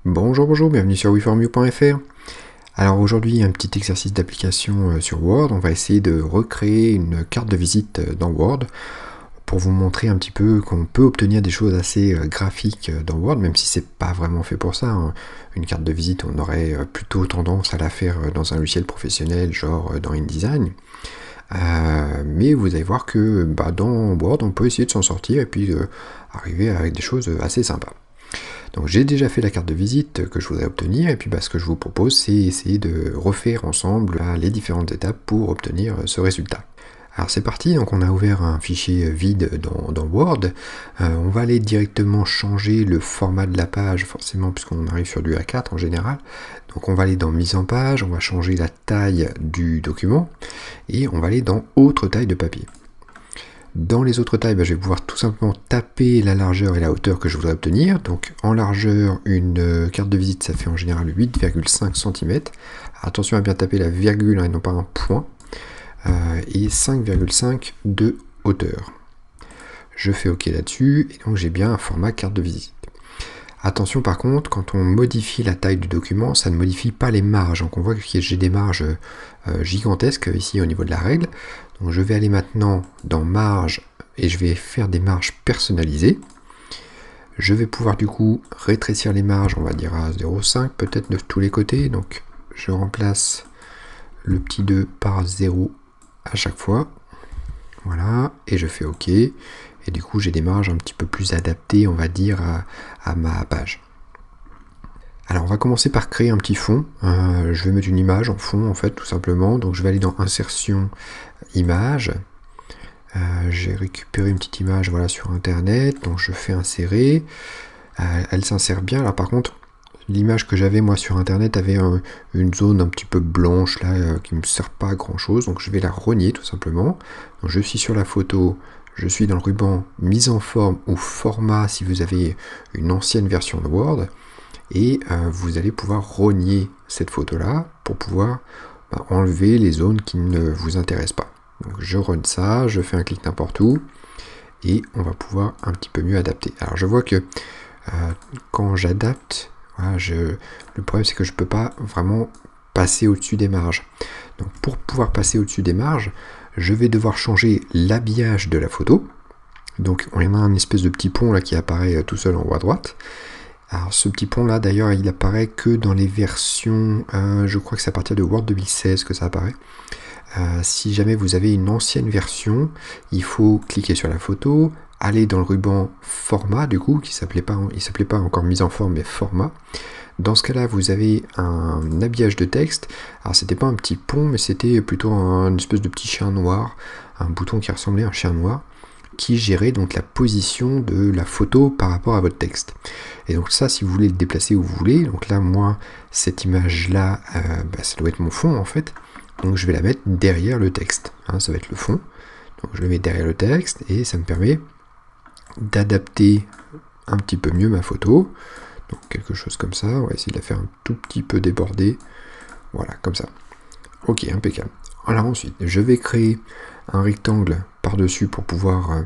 Bonjour, bonjour, bienvenue sur weformyou.fr. Alors aujourd'hui, un petit exercice d'application sur Word. On va essayer de recréer une carte de visite dans Word pour vous montrer un petit peu qu'on peut obtenir des choses assez graphiques dans Word, même si c'est pas vraiment fait pour ça, hein. Une carte de visite, on aurait plutôt tendance à la faire dans un logiciel professionnel, genre dans InDesign. Mais vous allez voir que dans Word, on peut essayer de s'en sortir et puis arriver avec des choses assez sympas. Donc j'ai déjà fait la carte de visite que je voudrais obtenir, et puis ce que je vous propose, c'est essayer de refaire ensemble les différentes étapes pour obtenir ce résultat. Alors c'est parti, donc on a ouvert un fichier vide dans Word. On va aller directement changer le format de la page, forcément puisqu'on arrive sur du A4 en général. Donc on va aller dans mise en page, on va changer la taille du document, et on va aller dans autre taille de papier. Dans les autres tailles, je vais pouvoir tout simplement taper la largeur et la hauteur que je voudrais obtenir. Donc en largeur, une carte de visite, ça fait en général 8,5 cm. Attention à bien taper la virgule et non pas un point. Et 5,5 de hauteur. Je fais OK là-dessus, et donc j'ai bien un format carte de visite. Attention par contre, quand on modifie la taille du document, ça ne modifie pas les marges. Donc on voit que j'ai des marges gigantesques ici au niveau de la règle. Donc je vais aller maintenant dans marge et je vais faire des marges personnalisées. Je vais pouvoir du coup rétrécir les marges, on va dire à 0,5 peut-être de tous les côtés. Donc je remplace le petit 2 par 0 à chaque fois. Voilà, et je fais OK. Et du coup j'ai des marges un petit peu plus adaptées, on va dire, à ma page. Alors on va commencer par créer un petit fond. Je vais mettre une image en fond en fait tout simplement. Donc je vais aller dans insertion image. J'ai récupéré une petite image voilà, sur internet, donc je fais insérer. Elle s'insère bien. Alors par contre, l'image que j'avais moi sur internet avait une zone un petit peu blanche là qui ne me sert pas à grand chose, donc je vais la renier tout simplement. Donc je suis sur la photo, je suis dans le ruban mise en forme ou format si vous avez une ancienne version de Word, et vous allez pouvoir renier cette photo là pour pouvoir enlever les zones qui ne vous intéressent pas. Donc je run ça, je fais un clic n'importe où, et on va pouvoir un petit peu mieux adapter. Alors je vois que quand j'adapte, voilà, le problème c'est que je ne peux pas vraiment passer au-dessus des marges. Donc pour pouvoir passer au-dessus des marges, je vais devoir changer l'habillage de la photo. Donc on a un espèce de petit pont là qui apparaît tout seul en haut à droite. Alors ce petit pont là d'ailleurs il apparaît que dans les versions, je crois que c'est à partir de Word 2016 que ça apparaît. Si jamais vous avez une ancienne version, il faut cliquer sur la photo, aller dans le ruban format du coup, il s'appelait pas encore mise en forme mais format. Dans ce cas-là, vous avez un habillage de texte. Alors c'était pas un petit pont, mais c'était plutôt une espèce de petit chien noir, un bouton qui ressemblait à un chien noir, qui gérait donc la position de la photo par rapport à votre texte. Et donc ça, si vous voulez le déplacer où vous voulez, donc là, moi, cette image-là, ça doit être mon fond en fait. Donc je vais la mettre derrière le texte, hein, ça va être le fond. Donc je le mets derrière le texte et ça me permet d'adapter un petit peu mieux ma photo. Donc quelque chose comme ça, on va essayer de la faire un tout petit peu déborder. Voilà, comme ça. Ok, impeccable. Alors ensuite, je vais créer un rectangle par-dessus pour pouvoir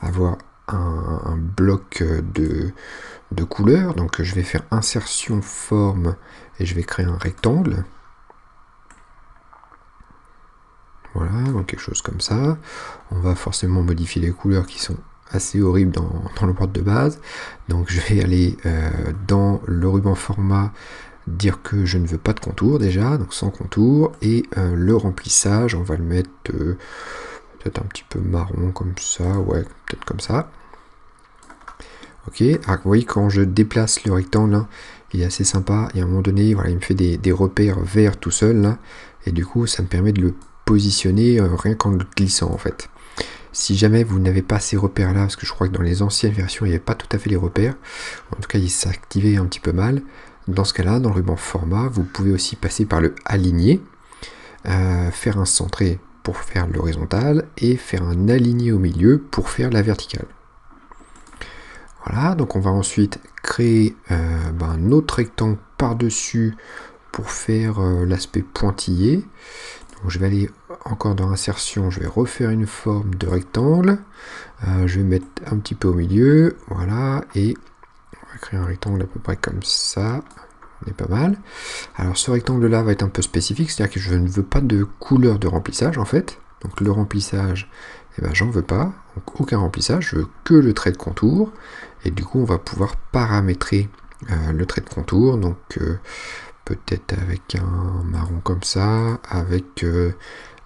avoir un bloc de couleurs. Donc je vais faire insertion forme et je vais créer un rectangle. Voilà, donc quelque chose comme ça. On va forcément modifier les couleurs qui sont assez horribles dans le Word de base. Donc je vais aller dans le ruban format, dire que je ne veux pas de contour déjà, donc sans contour. Et le remplissage, on va le mettre peut-être un petit peu marron comme ça, ouais, peut-être comme ça. Ok, alors vous voyez quand je déplace le rectangle, là, il est assez sympa. Et à un moment donné, voilà, il me fait des repères verts tout seul, là. Et du coup, ça me permet de le positionner rien qu'en le glissant en fait. Si jamais vous n'avez pas ces repères là, parce que je crois que dans les anciennes versions il n'y avait pas tout à fait les repères, en tout cas il s'activait un petit peu mal, dans ce cas là, dans le ruban format, vous pouvez aussi passer par le aligner, faire un centré pour faire l'horizontal et faire un aligné au milieu pour faire la verticale. Voilà, donc on va ensuite créer un autre rectangle par dessus pour faire l'aspect pointillé. Donc je vais aller encore dans insertion, je vais refaire une forme de rectangle, je vais mettre un petit peu au milieu, voilà, et on va créer un rectangle à peu près comme ça. On est pas mal. Alors ce rectangle-là va être un peu spécifique, c'est-à-dire que je ne veux pas de couleur de remplissage en fait. Donc le remplissage, eh ben, j'en veux pas. Donc aucun remplissage, je veux que le trait de contour. Et du coup, on va pouvoir paramétrer le trait de contour. Donc peut-être avec un marron comme ça, avec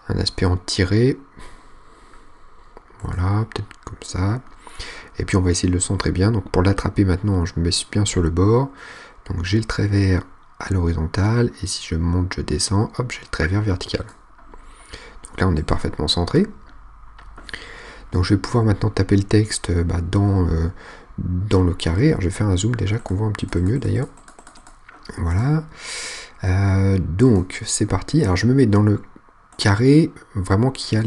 un aspect en tiré. Voilà, peut-être comme ça. Et puis on va essayer de le centrer bien. Donc pour l'attraper maintenant, je me mets bien sur le bord. Donc j'ai le trait vert à l'horizontale. Et si je monte, je descends, hop, j'ai le trait vert vertical. Donc là, on est parfaitement centré. Donc je vais pouvoir maintenant taper le texte dans le carré. Alors je vais faire un zoom déjà, qu'on voit un petit peu mieux d'ailleurs. Voilà. Donc c'est parti. Alors je me mets dans le carré vraiment qui a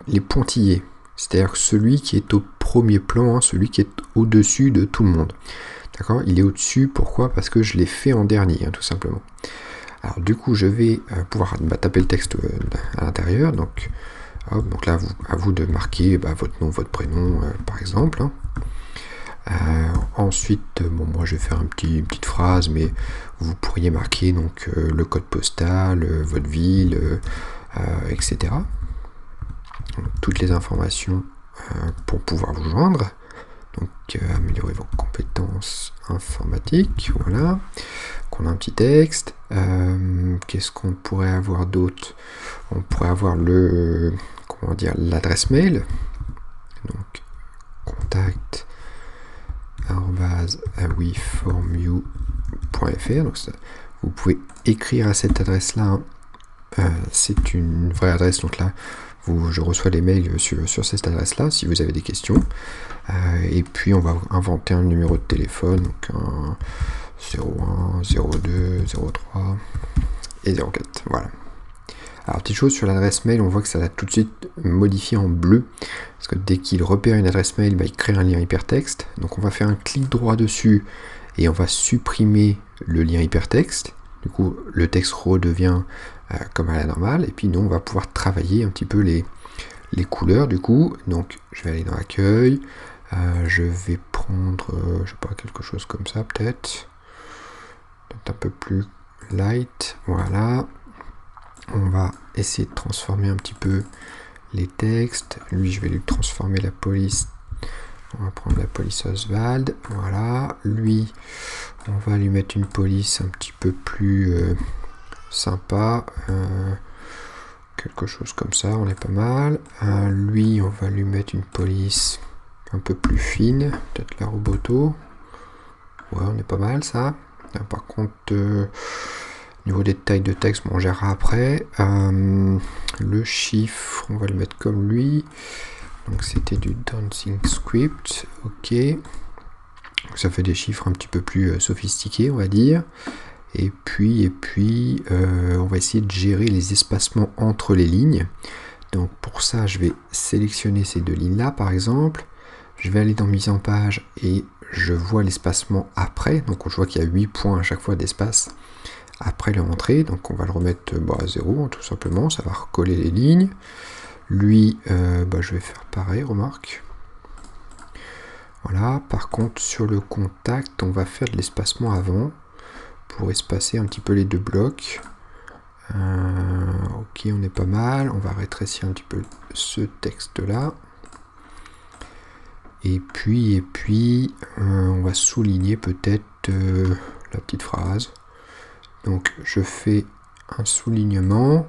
les pointillés. C'est-à-dire celui qui est au premier plan, hein, celui qui est au-dessus de tout le monde. D'accord? Il est au-dessus, pourquoi? Parce que je l'ai fait en dernier, hein, tout simplement. Alors du coup, je vais pouvoir taper le texte à l'intérieur. Donc, hop, donc là, à vous de marquer votre nom, votre prénom, par exemple. Hein. Ensuite, bon, moi je vais faire une petite phrase, mais vous pourriez marquer donc le code postal, votre ville, etc. Donc, toutes les informations pour pouvoir vous joindre. Donc améliorer vos compétences informatiques, voilà. Qu'on a un petit texte. Qu'est-ce qu'on pourrait avoir d'autre? On pourrait avoir l'adresse mail. Donc contact @wiformyou.fr. Donc ça, vous pouvez écrire à cette adresse-là. C'est une vraie adresse, donc là je reçois les mails sur cette adresse-là si vous avez des questions. Et puis on va inventer un numéro de téléphone, donc un 01, 02, 03 et 04. Voilà. Alors petite chose sur l'adresse mail, on voit que ça l'a tout de suite modifié en bleu, parce que dès qu'il repère une adresse mail, il crée un lien hypertexte. Donc on va faire un clic droit dessus et on va supprimer le lien hypertexte. Du coup, le texte redevient comme à la normale. Et puis nous, on va pouvoir travailler un petit peu les couleurs du coup. Donc je vais aller dans l'accueil. Je vais prendre, je sais pas, quelque chose comme ça peut-être un peu plus light. Voilà. On va essayer de transformer un petit peu les textes. Lui, je vais lui transformer la police. On va prendre la police Oswald. Voilà. Lui, on va lui mettre une police un petit peu plus sympa. Quelque chose comme ça, on est pas mal. Lui, on va lui mettre une police un peu plus fine. Peut-être la Roboto. Ouais, on est pas mal ça. Par contre, niveau des tailles de texte, on gérera après. Le chiffre, on va le mettre comme lui. Donc c'était du Dancing Script. Ok. Donc, ça fait des chiffres un petit peu plus sophistiqués, on va dire. Et puis on va essayer de gérer les espacements entre les lignes. Donc pour ça, je vais sélectionner ces deux lignes-là, par exemple. Je vais aller dans mise en page et je vois l'espacement après. Donc je vois qu'il y a 8 points à chaque fois d'espace après l'entrée. Donc on va le remettre à 0, tout simplement. Ça va recoller les lignes. Lui, je vais faire pareil, remarque. Voilà. Par contre, sur le contact, on va faire de l'espacement avant pour espacer un petit peu les deux blocs. Ok, on est pas mal. On va rétrécir un petit peu ce texte-là. Et puis, on va souligner peut-être la petite phrase. Donc, je fais un soulignement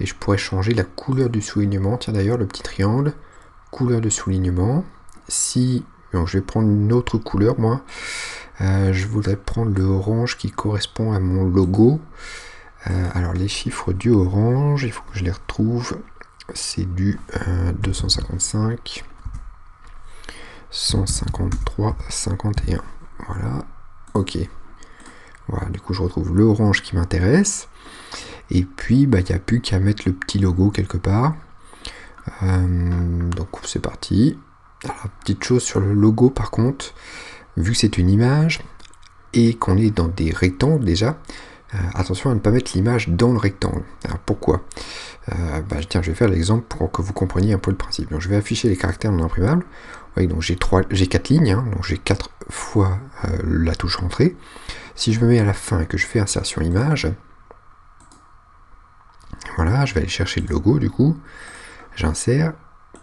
et je pourrais changer la couleur du soulignement. Tiens, d'ailleurs, le petit triangle, couleur de soulignement. Donc, je vais prendre une autre couleur, moi. Je voudrais prendre le orange qui correspond à mon logo. Alors, les chiffres du orange, il faut que je les retrouve. C'est du 255. 153, 51. Voilà, ok. Voilà, du coup je retrouve l'orange qui m'intéresse. Et puis il n'y a plus qu'à mettre le petit logo quelque part. Donc c'est parti. Alors, petite chose sur le logo par contre, vu que c'est une image et qu'on est dans des rectangles déjà, Attention à ne pas mettre l'image dans le rectangle. Alors pourquoi? Tiens, je vais faire l'exemple pour que vous compreniez un peu le principe. Donc je vais afficher les caractères non imprimables. Vous voyez, donc j'ai 4 lignes, hein, donc j'ai 4 fois la touche entrée. Si je me mets à la fin et que je fais insertion image, voilà, je vais aller chercher le logo du coup, j'insère.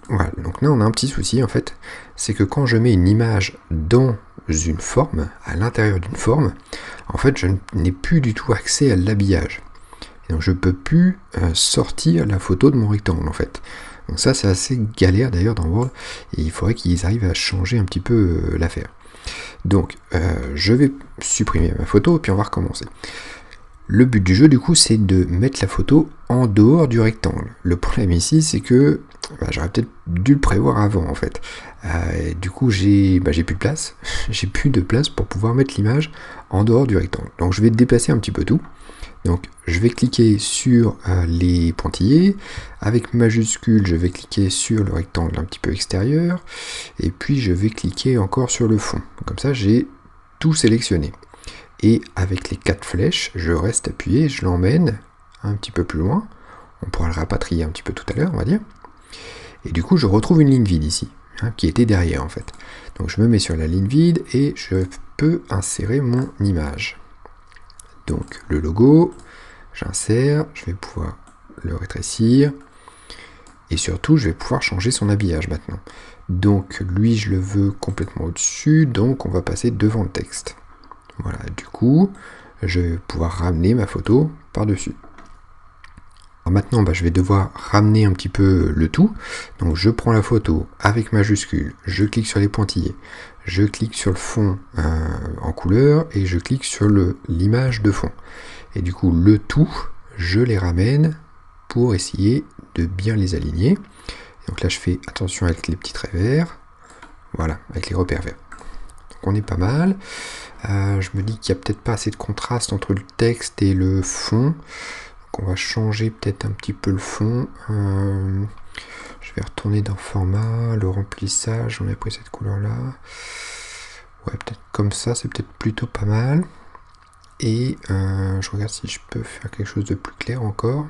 Voilà, donc là on a un petit souci en fait, c'est que quand je mets une image dans une forme, à l'intérieur d'une forme, en fait je n'ai plus du tout accès à l'habillage. Et donc je peux plus sortir la photo de mon rectangle en fait. Donc ça c'est assez galère d'ailleurs dans Word, et il faudrait qu'ils arrivent à changer un petit peu l'affaire. Donc je vais supprimer ma photo et puis on va recommencer. Le but du jeu du coup c'est de mettre la photo en dehors du rectangle. Le problème ici c'est que j'aurais peut-être dû le prévoir avant en fait. Du coup j'ai plus de place, j'ai plus de place pour pouvoir mettre l'image en dehors du rectangle. Donc je vais déplacer un petit peu tout. Donc je vais cliquer sur les pointillés, avec majuscule je vais cliquer sur le rectangle un petit peu extérieur, et puis je vais cliquer encore sur le fond. Comme ça j'ai tout sélectionné. Et avec les 4 flèches, je reste appuyé, je l'emmène un petit peu plus loin. On pourra le rapatrier un petit peu tout à l'heure, on va dire. Et du coup, je retrouve une ligne vide ici, hein, qui était derrière en fait. Donc je me mets sur la ligne vide et je peux insérer mon image. Donc le logo, j'insère, je vais pouvoir le rétrécir. Et surtout, je vais pouvoir changer son habillage maintenant. Donc lui, je le veux complètement au-dessus, donc on va passer devant le texte. Voilà, du coup, je vais pouvoir ramener ma photo par-dessus. Maintenant, je vais devoir ramener un petit peu le tout. Donc je prends la photo avec majuscule, je clique sur les pointillés, je clique sur le fond en couleur et je clique sur l'image de fond. Et du coup, le tout, je les ramène pour essayer de bien les aligner. Donc là, je fais attention avec les petits traits verts. Voilà, avec les repères verts. Donc on est pas mal. Je me dis qu'il n'y a peut-être pas assez de contraste entre le texte et le fond. Donc on va changer peut-être un petit peu le fond. Je vais retourner dans format, le remplissage, on a pris cette couleur-là. Ouais, peut-être comme ça, c'est peut-être plutôt pas mal. Et je regarde si je peux faire quelque chose de plus clair encore.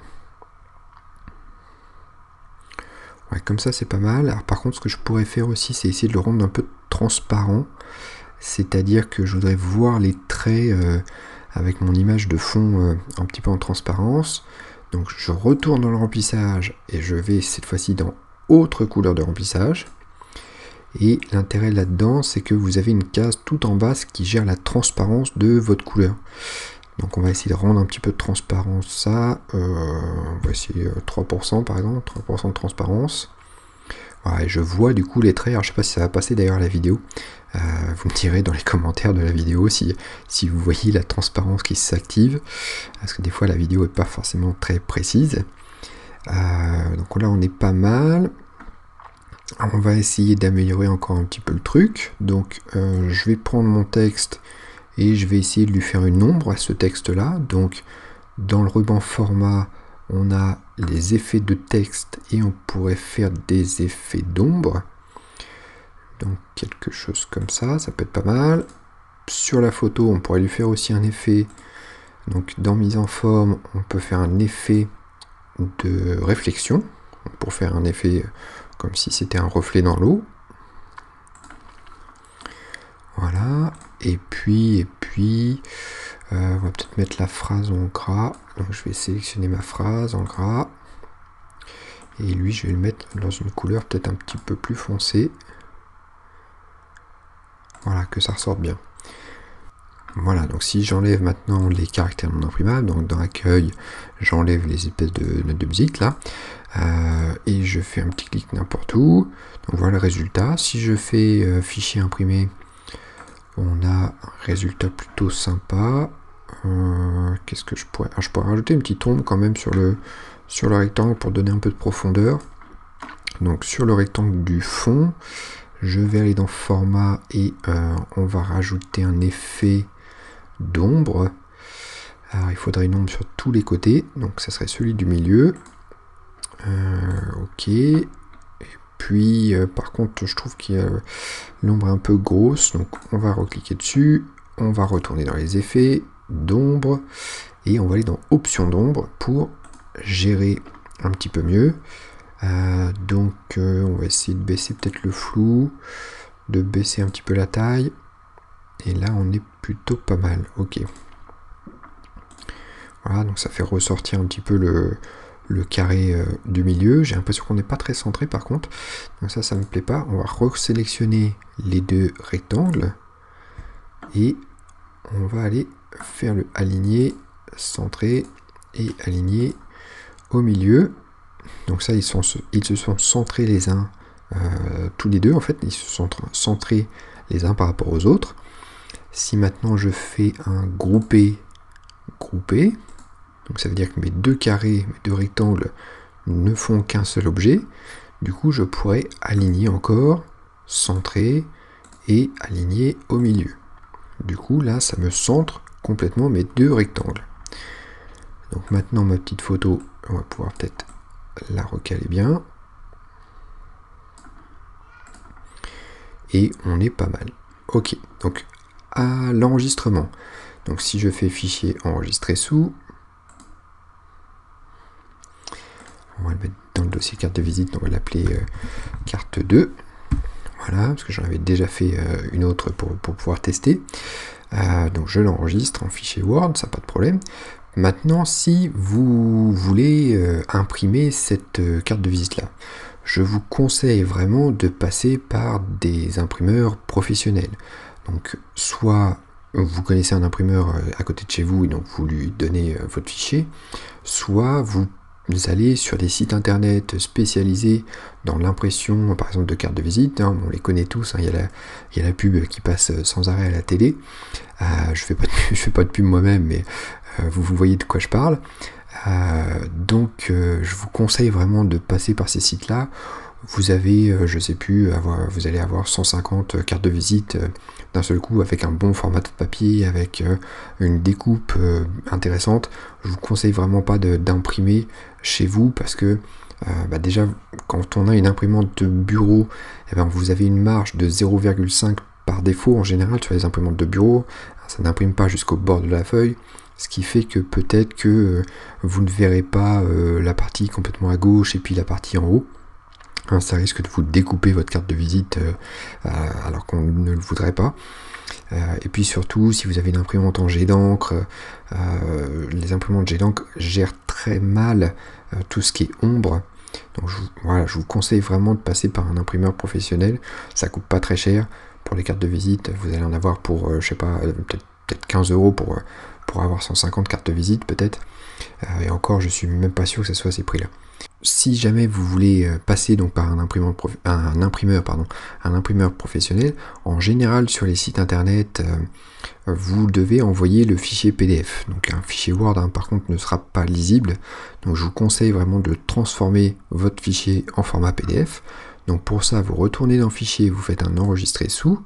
Ouais, comme ça c'est pas mal. Alors par contre, ce que je pourrais faire aussi, c'est essayer de le rendre un peu transparent. C'est-à-dire que je voudrais voir les traits avec mon image de fond un petit peu en transparence. Donc je retourne dans le remplissage et je vais cette fois-ci dans autre couleur de remplissage. Et l'intérêt là-dedans, c'est que vous avez une case tout en bas qui gère la transparence de votre couleur. Donc on va essayer de rendre un petit peu de transparence ça. On va essayer 3% par exemple, 3% de transparence. Voilà, et je vois du coup les traits. Alors je sais pas si ça va passer d'ailleurs à la vidéo. Vous me direz dans les commentaires de la vidéo si vous voyez la transparence qui s'active. Parce que des fois la vidéo n'est pas forcément très précise. Donc là on est pas mal. Alors, on va essayer d'améliorer encore un petit peu le truc. Donc je vais prendre mon texte et je vais essayer de lui faire une ombre à ce texte là. Donc dans le ruban format, on a les effets de texte et on pourrait faire des effets d'ombre. Donc quelque chose comme ça, ça peut être pas mal. Sur la photo, on pourrait lui faire aussi un effet. Donc dans mise en forme, on peut faire un effet de réflexion, pour faire un effet comme si c'était un reflet dans l'eau. Voilà, et puis on va peut-être mettre la phrase en gras. Donc je vais sélectionner ma phrase en gras. Et lui, je vais le mettre dans une couleur peut-être un petit peu plus foncée. Voilà, que ça ressorte bien. Voilà, donc si j'enlève maintenant les caractères non imprimables, donc dans accueil, j'enlève les espèces de notes de musique là, et je fais un petit clic n'importe où. Donc voilà le résultat. Si je fais fichier imprimé, on a un résultat plutôt sympa. Qu'est-ce que je pourrais... je pourrais rajouter une petite ombre quand même sur le rectangle pour donner un peu de profondeur. Donc sur le rectangle du fond, je vais aller dans format et on va rajouter un effet d'ombre. Alors il faudrait une ombre sur tous les côtés, donc ça serait celui du milieu. Ok. Et puis par contre je trouve que l'ombre est un peu grosse, donc on va recliquer dessus, on va retourner dans les effets d'ombre et on va aller dans options d'ombre pour gérer un petit peu mieux. Donc on va essayer de baisser peut-être le flou, de baisser un petit peu la taille, et là on est plutôt pas mal. Ok, voilà, donc ça fait ressortir un petit peu le carré du milieu. J'ai l'impression qu'on n'est pas très centré par contre, donc ça me plaît pas. On va resélectionner les deux rectangles et on va aller faire le aligner, centré et aligner au milieu. Donc ça, ils se sont centrés les uns, tous les deux en fait, ils se sont centrés les uns par rapport aux autres. Si maintenant je fais un groupé, donc ça veut dire que mes deux carrés, mes deux rectangles ne font qu'un seul objet, du coup je pourrais aligner encore, centrer et aligner au milieu. Du coup là ça me centre complètement mes deux rectangles. Donc maintenant ma petite photo, on va pouvoir peut-être la recaler bien. Et on est pas mal. Ok, donc à l'enregistrement. Donc si je fais fichier enregistrer sous, on va le mettre dans le dossier carte de visite, on va l'appeler carte 2. Voilà, parce que j'en avais déjà fait une autre pour pouvoir tester. Donc je l'enregistre en fichier Word, ça pas de problème. Maintenant, si vous voulez imprimer cette carte de visite là, je vous conseille vraiment de passer par des imprimeurs professionnels. Donc soit vous connaissez un imprimeur à côté de chez vous et donc vous lui donnez votre fichier, soit vous allez sur des sites internet spécialisés dans l'impression par exemple de cartes de visite, hein, on les connaît tous, hein, il y a la pub qui passe sans arrêt à la télé. Je fais pas de pub moi-même, mais vous voyez de quoi je parle. Donc je vous conseille vraiment de passer par ces sites là. Vous avez, je sais plus, vous allez avoir 150 cartes de visite d'un seul coup avec un bon format de papier, avec une découpe intéressante. Je vous conseille vraiment pas d'imprimer chez vous parce que déjà quand on a une imprimante de bureau, vous avez une marge de 0,5 par défaut en général sur les imprimantes de bureau. Ça n'imprime pas jusqu'au bord de la feuille, ce qui fait que peut-être que vous ne verrez pas la partie complètement à gauche et puis la partie en haut. Ça risque de vous découper votre carte de visite alors qu'on ne le voudrait pas. Et puis surtout, si vous avez une imprimante en jet d'encre, les imprimantes jet d'encre gèrent très mal tout ce qui est ombre. Donc je vous conseille vraiment de passer par un imprimeur professionnel. Ça coûte pas très cher. Pour les cartes de visite, vous allez en avoir pour, je sais pas, peut-être 15 € pour avoir 150 cartes de visite peut-être. Et encore, je suis même pas sûr que ce soit à ces prix-là. Si jamais vous voulez passer donc par un imprimeur professionnel, en général sur les sites internet, vous devez envoyer le fichier PDF. Donc un fichier Word par contre ne sera pas lisible. Donc je vous conseille vraiment de transformer votre fichier en format PDF. Donc pour ça, vous retournez dans le fichier, vous faites un enregistrer sous,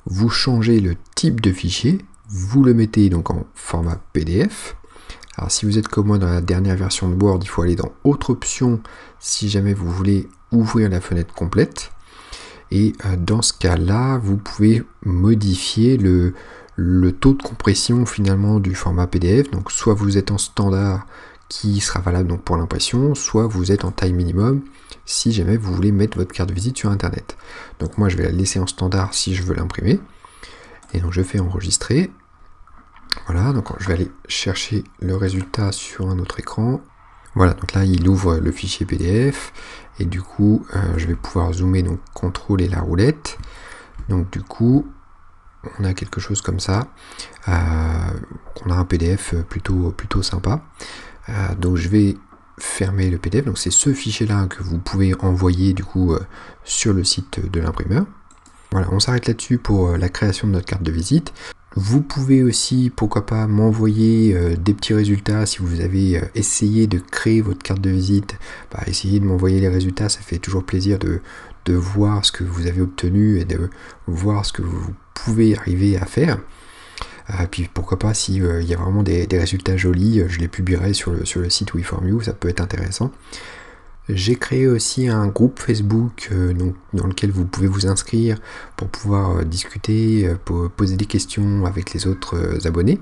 vous changez le type de fichier, vous le mettez donc en format PDF. Alors si vous êtes comme moi dans la dernière version de Word, il faut aller dans autre option si jamais vous voulez ouvrir la fenêtre complète. Et dans ce cas-là, vous pouvez modifier le taux de compression finalement du format PDF. Donc soit vous êtes en standard qui sera valable donc pour l'impression, soit vous êtes en taille minimum si jamais vous voulez mettre votre carte de visite sur internet. Donc moi je vais la laisser en standard si je veux l'imprimer. Et donc je fais enregistrer. Voilà, donc je vais aller chercher le résultat sur un autre écran. Voilà, donc là il ouvre le fichier PDF et du coup je vais pouvoir zoomer, donc CTRL et la roulette. Donc du coup on a quelque chose comme ça. On a un PDF plutôt sympa. Donc je vais fermer le PDF. Donc c'est ce fichier là que vous pouvez envoyer du coup sur le site de l'imprimeur. Voilà, on s'arrête là-dessus pour la création de notre carte de visite. Vous pouvez aussi, pourquoi pas, m'envoyer des petits résultats si vous avez essayé de créer votre carte de visite. Essayez de m'envoyer les résultats, ça fait toujours plaisir de voir ce que vous avez obtenu et de voir ce que vous pouvez arriver à faire. Puis pourquoi pas, si il y a vraiment des résultats jolis, je les publierai sur le site WeFormYou, ça peut être intéressant. J'ai créé aussi un groupe Facebook dans lequel vous pouvez vous inscrire pour pouvoir discuter, poser des questions avec les autres abonnés.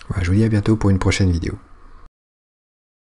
Voilà, je vous dis à bientôt pour une prochaine vidéo.